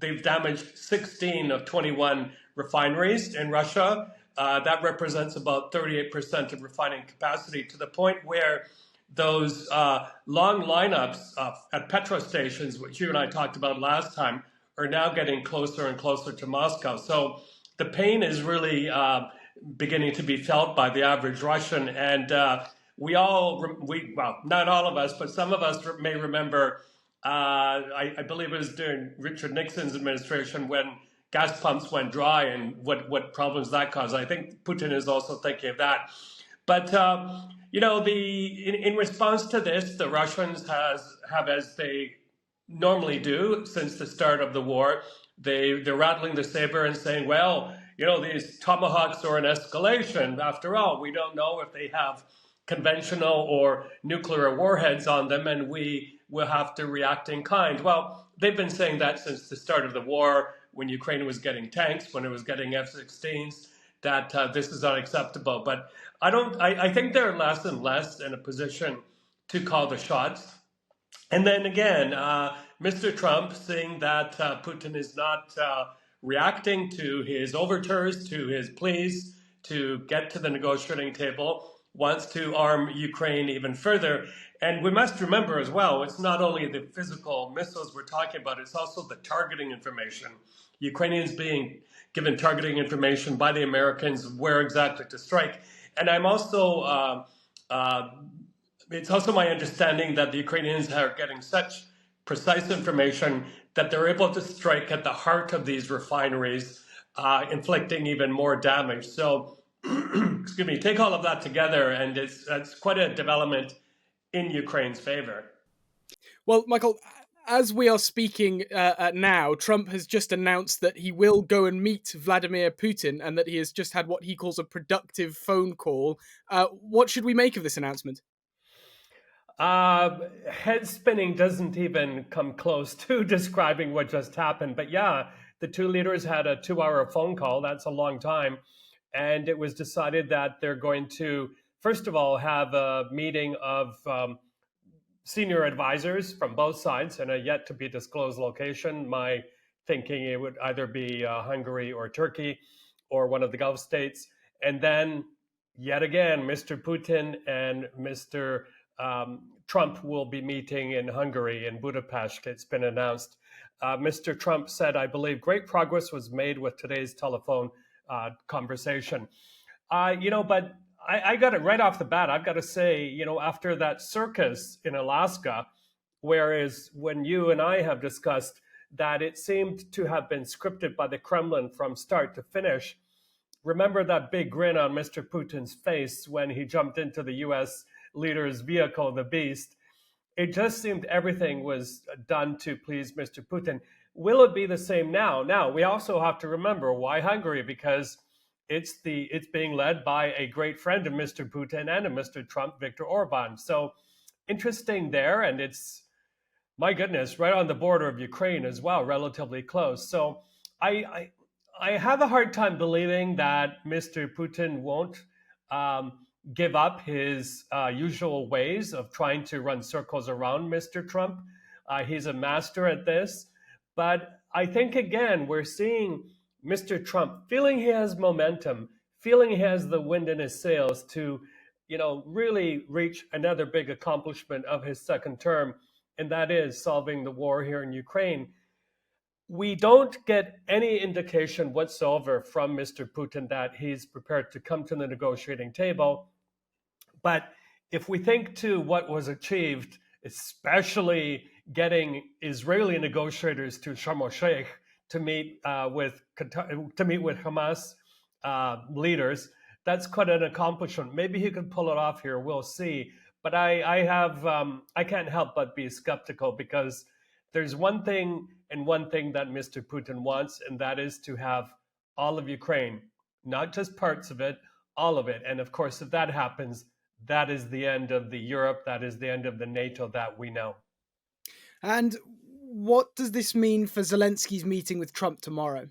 they've damaged 16 of 21 refineries in Russia. That represents about 38% of refining capacity, to the point where those long lineups at petrol stations, which you and I talked about last time, are now getting closer and closer to Moscow. So the pain is really beginning to be felt by the average Russian. And well, not all of us, but some of us may remember, I believe it was during Richard Nixon's administration when gas pumps went dry and what problems that caused. I think Putin is also thinking of that. But, in response to this, the Russians have, as they normally do since the start of the war, they're rattling the saber and saying, well, these tomahawks are an escalation. After all, we don't know if they have conventional or nuclear warheads on them, and we will have to react in kind. Well, they've been saying that since the start of the war, when Ukraine was getting tanks, when it was getting F-16s, that this is unacceptable. But I think they're less and less in a position to call the shots. And then again, Mr. Trump, seeing that Putin is not reacting to his overtures, to his pleas to get to the negotiating table, wants to arm Ukraine even further. And we must remember as well, it's not only the physical missiles we're talking about, it's also the targeting information. Ukrainians being given targeting information by the Americans where exactly to strike. And I'm also, it's also my understanding that the Ukrainians are getting such precise information that they're able to strike at the heart of these refineries, inflicting even more damage. So, excuse me, take all of that together, and it's quite a development in Ukraine's favor. Well, Michael, as we are speaking now, Trump has just announced that he will go and meet Vladimir Putin and that he has just had what he calls a productive phone call. What should we make of this announcement? Head spinning doesn't even come close to describing what just happened. But yeah, the two leaders had a 2-hour phone call. That's a long time. And it was decided that they're going to, first of all, have a meeting of senior advisors from both sides in a yet to be disclosed location. My thinking it would either be Hungary or Turkey or one of the Gulf states. And then yet again, Mr. Putin and Mr. Trump will be meeting in Hungary, in Budapest. It's been announced. Mr. Trump said, I believe great progress was made with today's telephone conversation. But I got it right off the bat. I've got to say, after that circus in Alaska, whereas when you and I have discussed that it seemed to have been scripted by the Kremlin from start to finish, remember that big grin on Mr. Putin's face when he jumped into the U.S. leader's vehicle, the Beast. It just seemed everything was done to please Mr. Putin. Will it be the same now? Now, we also have to remember why Hungary, because it's being led by a great friend of Mr. Putin and of Mr. Trump, Viktor Orban. So interesting there, and it's, my goodness, right on the border of Ukraine as well, relatively close. So I have a hard time believing that Mr. Putin won't give up his usual ways of trying to run circles around Mr. Trump. He's a master at this. But I think, again, we're seeing Mr. Trump feeling he has momentum, feeling he has the wind in his sails to, really reach another big accomplishment of his second term, and that is solving the war here in Ukraine. We don't get any indication whatsoever from Mr. Putin that he's prepared to come to the negotiating table. But if we think to what was achieved, especially getting Israeli negotiators to Sharm el-Sheikh to meet with Hamas leaders, that's quite an accomplishment. Maybe he could pull it off here. We'll see. But I can't help but be skeptical, because there's one thing that Mr. Putin wants, and that is to have all of Ukraine, not just parts of it, all of it. And of course, if that happens, that is the end of the Europe, that is the end of the NATO that we know. And what does this mean for Zelensky's meeting with Trump tomorrow?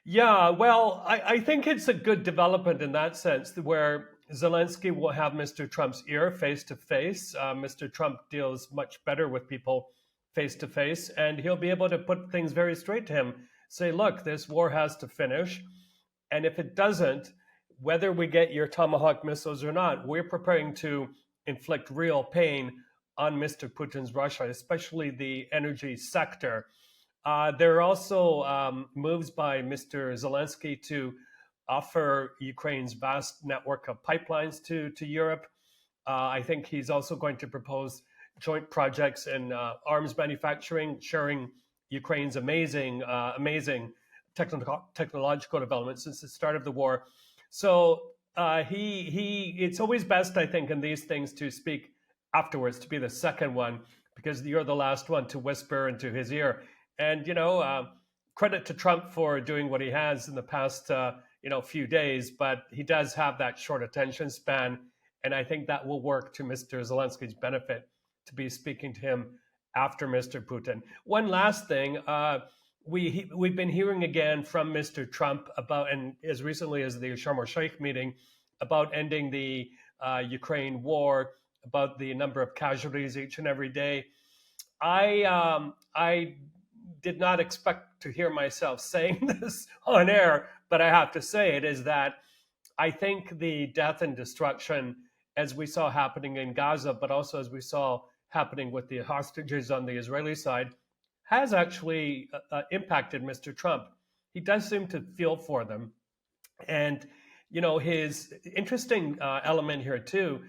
Yeah, well, I think it's a good development in that sense, where Zelensky will have Mr. Trump's ear face to face. Mr. Trump deals much better with people face to face, and he'll be able to put things very straight to him. Say, look, this war has to finish. And if it doesn't, whether we get your Tomahawk missiles or not, we're preparing to inflict real pain on Mr. Putin's Russia, especially the energy sector. There are also moves by Mr. Zelensky to offer Ukraine's vast network of pipelines to Europe. I think he's also going to propose joint projects in arms manufacturing, sharing Ukraine's amazing technological development since the start of the war. So it's always best, I think, in these things to speak afterwards, to be the second one, because you're the last one to whisper into his ear. And credit to Trump for doing what he has in the past few days, but he does have that short attention span, and I think that will work to Mr. Zelensky's benefit to be speaking to him after Mr. Putin. One last thing. We've been hearing again from Mr. Trump about, and as recently as the Sharm el-Sheikh meeting, about ending the Ukraine war, about the number of casualties each and every day. I did not expect to hear myself saying this on air, but I have to say it, is that I think the death and destruction, as we saw happening in Gaza, but also as we saw happening with the hostages on the Israeli side, has actually impacted Mr. Trump. He does seem to feel for them. And, his interesting element here, too,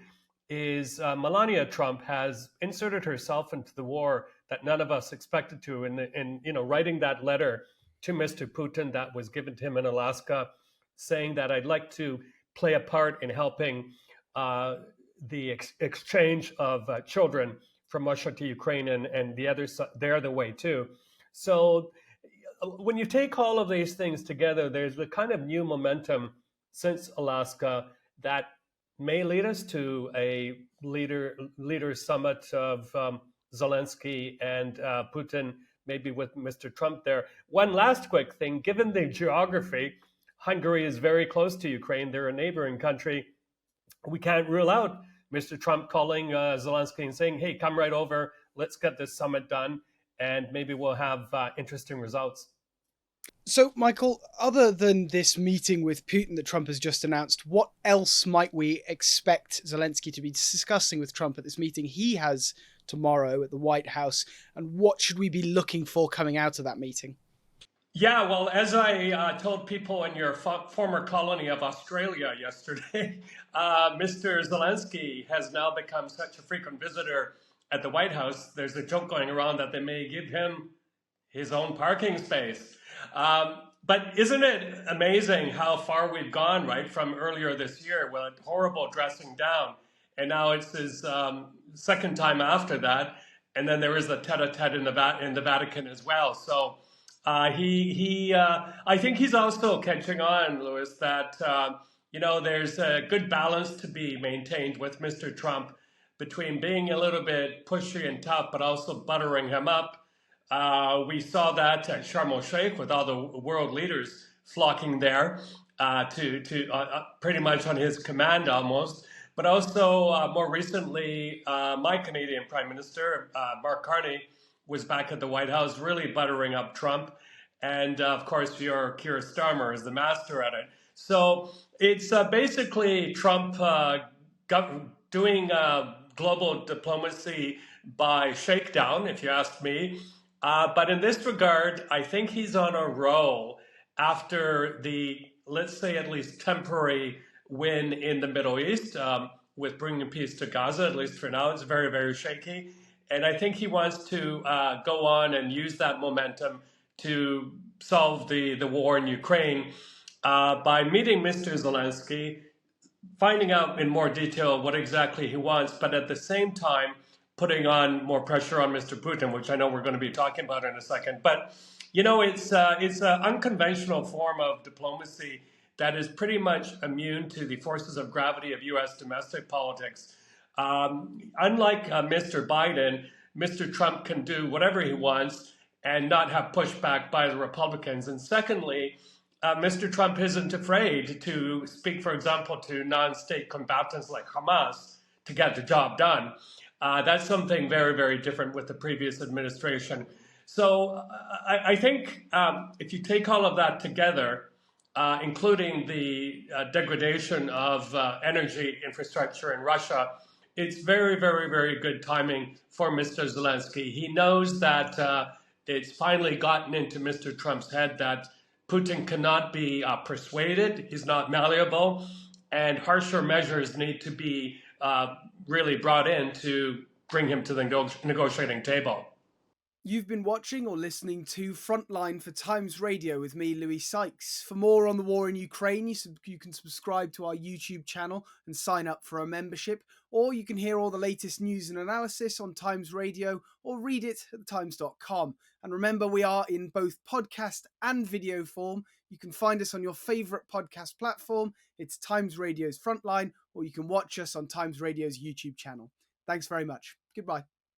is Melania Trump has inserted herself into the war that none of us expected to in writing that letter to Mr. Putin that was given to him in Alaska, saying that I'd like to play a part in helping the exchange of children from Russia to Ukraine, and the other way too. So when you take all of these things together, there's a kind of new momentum since Alaska that may lead us to a leader summit of Zelensky and Putin, maybe with Mr. Trump there. One last quick thing, given the geography, Hungary is very close to Ukraine. They're a neighboring country. We can't rule out Mr. Trump calling Zelensky and saying, hey, come right over, let's get this summit done, and maybe we'll have interesting results. So, Michael, other than this meeting with Putin that Trump has just announced, what else might we expect Zelensky to be discussing with Trump at this meeting he has tomorrow at the White House? And what should we be looking for coming out of that meeting? Yeah, well, as I told people in your former colony of Australia yesterday, Mr. Zelensky has now become such a frequent visitor at the White House. There's a joke going around that they may give him his own parking space. But isn't it amazing how far we've gone, right, from earlier this year with horrible dressing down, and now it's his second time after that, and then there is a tete-a-tete in the Vatican as well. So I think he's also catching on, Louis, that there's a good balance to be maintained with Mr. Trump between being a little bit pushy and tough, but also buttering him up. We saw that at Sharm el-Sheikh with all the world leaders flocking there to pretty much on his command almost. But also more recently, my Canadian Prime Minister, Mark Carney, was back at the White House really buttering up Trump. And of course, your Keir Starmer is the master at it. So it's basically Trump doing global diplomacy by shakedown, if you ask me. But in this regard, I think he's on a roll after the, let's say, at least temporary win in the Middle East with bringing peace to Gaza, at least for now. It's very, very shaky. And I think he wants to go on and use that momentum to solve the war in Ukraine by meeting Mr. Zelensky, finding out in more detail what exactly he wants, but at the same time, putting on more pressure on Mr. Putin, which I know we're going to be talking about in a second. But, it's an unconventional form of diplomacy that is pretty much immune to the forces of gravity of U.S. domestic politics. Unlike Mr. Biden, Mr. Trump can do whatever he wants and not have pushback by the Republicans. And secondly, Mr. Trump isn't afraid to speak, for example, to non-state combatants like Hamas to get the job done. That's something very, very different with the previous administration. So I think if you take all of that together, including the degradation of energy infrastructure in Russia, it's very, very, very good timing for Mr. Zelensky. He knows that it's finally gotten into Mr. Trump's head that Putin cannot be persuaded, he's not malleable, and harsher measures need to be really brought in to bring him to the negotiating table. You've been watching or listening to Frontline for Times Radio with me, Louis Sykes. For more on the war in Ukraine, you can subscribe to our YouTube channel and sign up for a membership, or you can hear all the latest news and analysis on Times Radio or read it at thetimes.com. And remember, we are in both podcast and video form. You can find us on your favourite podcast platform. It's Times Radio's Frontline, or you can watch us on Times Radio's YouTube channel. Thanks very much. Goodbye.